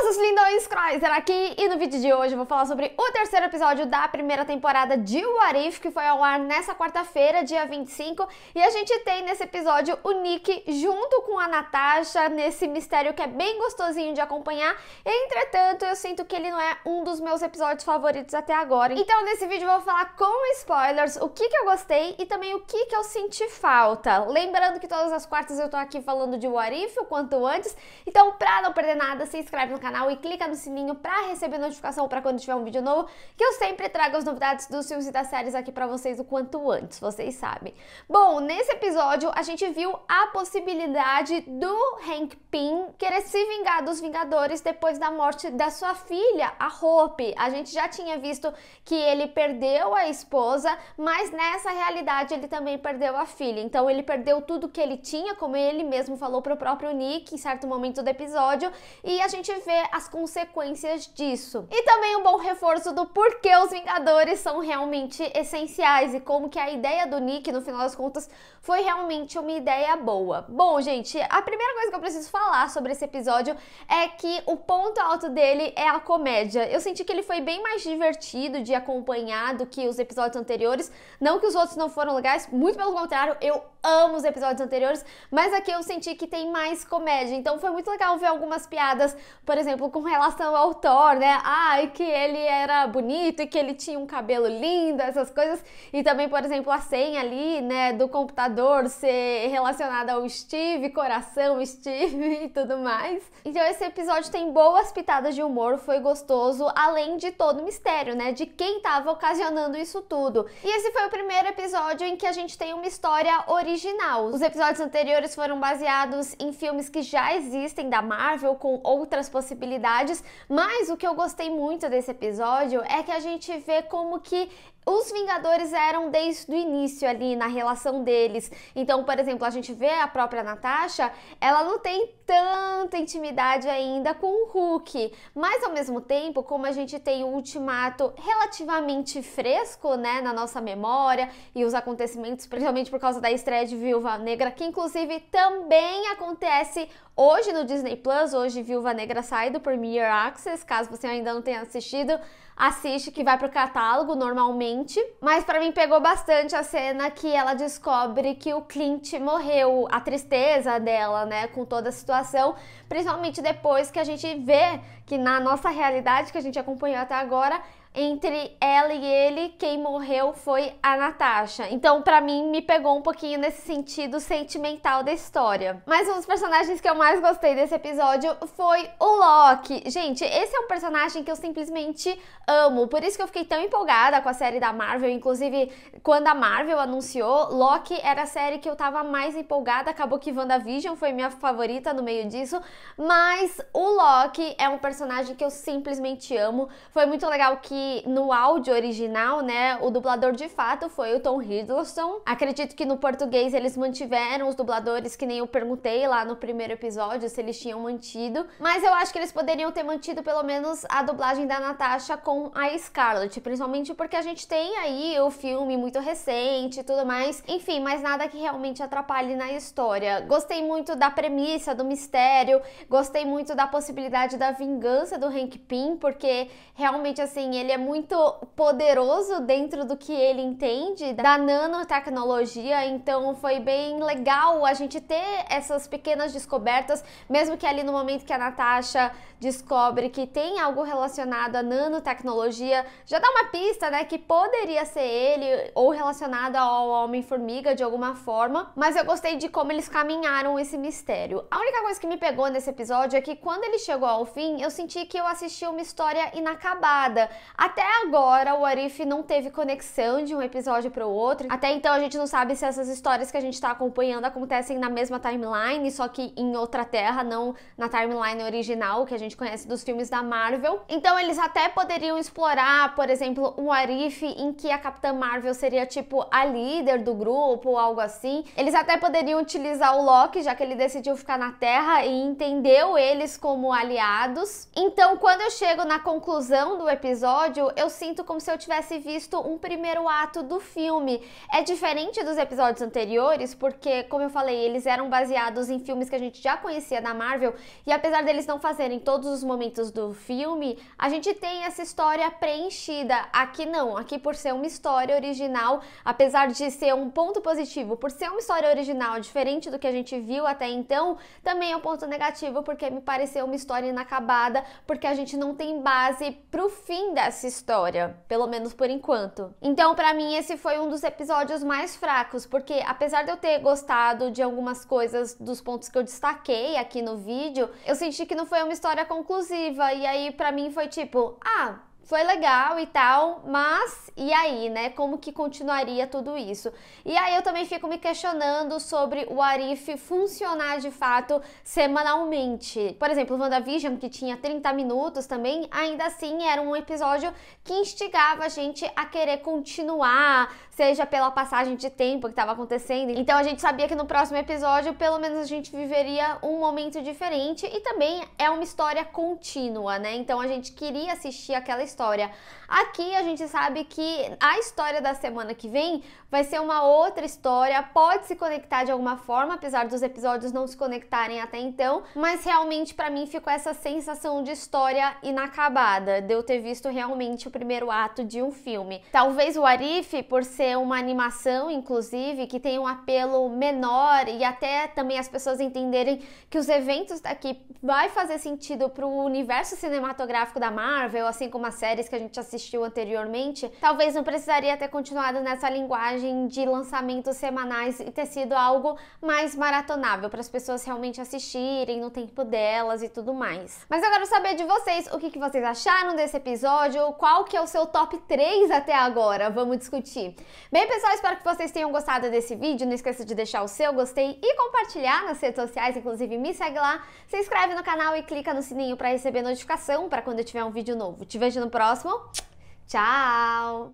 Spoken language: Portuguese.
Moços lindões, Chrysler aqui, e no vídeo de hoje eu vou falar sobre o terceiro episódio da primeira temporada de What If, que foi ao ar nessa quarta-feira, dia 25, e a gente tem nesse episódio o Nick junto com a Natasha, nesse mistério que é bem gostosinho de acompanhar. Entretanto, eu sinto que ele não é um dos meus episódios favoritos até agora. Então nesse vídeo eu vou falar com spoilers o que eu gostei e também o que eu senti falta. Lembrando que todas as quartas eu tô aqui falando de What If o quanto antes, então pra não perder nada, se inscreve no canal e clica no sininho pra receber notificação pra quando tiver um vídeo novo, que eu sempre trago as novidades dos filmes e das séries aqui pra vocês o quanto antes, vocês sabem. Bom, nesse episódio a gente viu a possibilidade do Hank Pym querer se vingar dos Vingadores depois da morte da sua filha, a Hope. A gente já tinha visto que ele perdeu a esposa, mas nessa realidade ele também perdeu a filha. Então ele perdeu tudo que ele tinha, como ele mesmo falou pro próprio Nick em certo momento do episódio, e a gente vê as consequências disso. E também um bom reforço do porquê os Vingadores são realmente essenciais e como que a ideia do Nick, no final das contas, foi realmente uma ideia boa. Bom, gente, a primeira coisa que eu preciso falar sobre esse episódio é que o ponto alto dele é a comédia. Eu senti que ele foi bem mais divertido de acompanhar do que os episódios anteriores. Não que os outros não foram legais, muito pelo contrário, eu amo os episódios anteriores, mas aqui eu senti que tem mais comédia. Então foi muito legal ver algumas piadas, por exemplo, com relação ao Thor, né? Ai, que ele era bonito e que ele tinha um cabelo lindo, essas coisas. E também, por exemplo, a senha ali, né, do computador ser relacionada ao Steve, coração Steve e tudo mais. Então esse episódio tem boas pitadas de humor, foi gostoso, além de todo o mistério, né, de quem tava ocasionando isso tudo. E esse foi o primeiro episódio em que a gente tem uma história original. Os episódios anteriores foram baseados em filmes que já existem da Marvel, com outras possibilidades, mas o que eu gostei muito desse episódio é que a gente vê como que os Vingadores eram desde o início ali na relação deles. Então, por exemplo, a gente vê a própria Natasha, ela não tem tanta intimidade ainda com o Hulk, mas ao mesmo tempo, como a gente tem o Ultimato relativamente fresco, né, na nossa memória e os acontecimentos, principalmente por causa da estreia de Viúva Negra, que inclusive também acontece hoje no Disney Plus. Hoje Viúva Negra sai do Premier Access, caso você ainda não tenha assistido, assiste, que vai pro catálogo normalmente. Mas pra mim pegou bastante a cena que ela descobre que o Clint morreu, a tristeza dela, né, com toda a situação, principalmente depois que a gente vê que na nossa realidade que a gente acompanhou até agora, entre ela e ele, quem morreu foi a Natasha. Então, pra mim, me pegou um pouquinho nesse sentido sentimental da história. Mas um dos personagens que eu mais gostei desse episódio foi o Loki. Gente, esse é um personagem que eu simplesmente amo. Por isso que eu fiquei tão empolgada com a série da Marvel. Inclusive, quando a Marvel anunciou, Loki era a série que eu tava mais empolgada. Acabou que WandaVision foi minha favorita no meio disso. Mas o Loki é um personagem que eu simplesmente amo. Foi muito legal que no áudio original, né, o dublador de fato foi o Tom Hiddleston. Acredito que no português eles mantiveram os dubladores, que nem eu perguntei lá no primeiro episódio se eles tinham mantido, mas eu acho que eles poderiam ter mantido pelo menos a dublagem da Natasha com a Scarlett, principalmente porque a gente tem aí o filme muito recente e tudo mais, enfim, mas nada que realmente atrapalhe na história. Gostei muito da premissa, do mistério, gostei muito da possibilidade da vingança do Hank Pym, porque realmente assim, ele é muito poderoso dentro do que ele entende da nanotecnologia, então foi bem legal a gente ter essas pequenas descobertas, mesmo que ali no momento que a Natasha descobre que tem algo relacionado à nanotecnologia, já dá uma pista, né, que poderia ser ele ou relacionado ao Homem-Formiga de alguma forma, mas eu gostei de como eles caminharam esse mistério. A única coisa que me pegou nesse episódio é que quando ele chegou ao fim, eu senti que eu assisti uma história inacabada. Até agora, o What If não teve conexão de um episódio para o outro. Até então, a gente não sabe se essas histórias que a gente está acompanhando acontecem na mesma timeline, só que em outra terra, não na timeline original, que a gente conhece dos filmes da Marvel. Então, eles até poderiam explorar, por exemplo, um What If em que a Capitã Marvel seria, tipo, a líder do grupo ou algo assim. Eles até poderiam utilizar o Loki, já que ele decidiu ficar na Terra e entendeu eles como aliados. Então, quando eu chego na conclusão do episódio, episódio, eu sinto como se eu tivesse visto um primeiro ato do filme. É diferente dos episódios anteriores, porque, como eu falei, eles eram baseados em filmes que a gente já conhecia da Marvel, e apesar deles não fazerem todos os momentos do filme, a gente tem essa história preenchida. Aqui não, aqui por ser uma história original, apesar de ser um ponto positivo, por ser uma história original diferente do que a gente viu até então, também é um ponto negativo, porque me pareceu uma história inacabada, porque a gente não tem base pro fim dessa história, pelo menos por enquanto. Então, pra mim, esse foi um dos episódios mais fracos, porque apesar de eu ter gostado de algumas coisas dos pontos que eu destaquei aqui no vídeo, eu senti que não foi uma história conclusiva, e aí pra mim foi tipo, foi legal e tal, mas e aí, né? Como que continuaria tudo isso? E aí eu também fico me questionando sobre o What If funcionar de fato semanalmente. Por exemplo, o WandaVision, que tinha 30 minutos também, ainda assim era um episódio que instigava a gente a querer continuar, seja pela passagem de tempo que estava acontecendo. Então a gente sabia que no próximo episódio, pelo menos a gente viveria um momento diferente, e também é uma história contínua, né? Então a gente queria assistir aquela história. Aqui a gente sabe que a história da semana que vem vai ser uma outra história, pode se conectar de alguma forma, apesar dos episódios não se conectarem até então, mas realmente pra mim ficou essa sensação de história inacabada, de eu ter visto realmente o primeiro ato de um filme. Talvez o What If, por ser uma animação, inclusive, que tem um apelo menor, e até também as pessoas entenderem que os eventos daqui vai fazer sentido pro universo cinematográfico da Marvel, assim como as séries que a gente assistiu anteriormente, talvez não precisaria ter continuado nessa linguagem de lançamentos semanais e ter sido algo mais maratonável para as pessoas realmente assistirem no tempo delas e tudo mais. Mas eu quero saber de vocês, o que vocês acharam desse episódio, qual que é o seu top 3 até agora, vamos discutir. Bem, pessoal, espero que vocês tenham gostado desse vídeo, não esqueça de deixar o seu gostei e compartilhar nas redes sociais, inclusive me segue lá, se inscreve no canal e clica no sininho para receber notificação para quando eu tiver um vídeo novo. Te vejo no próximo. Tchau!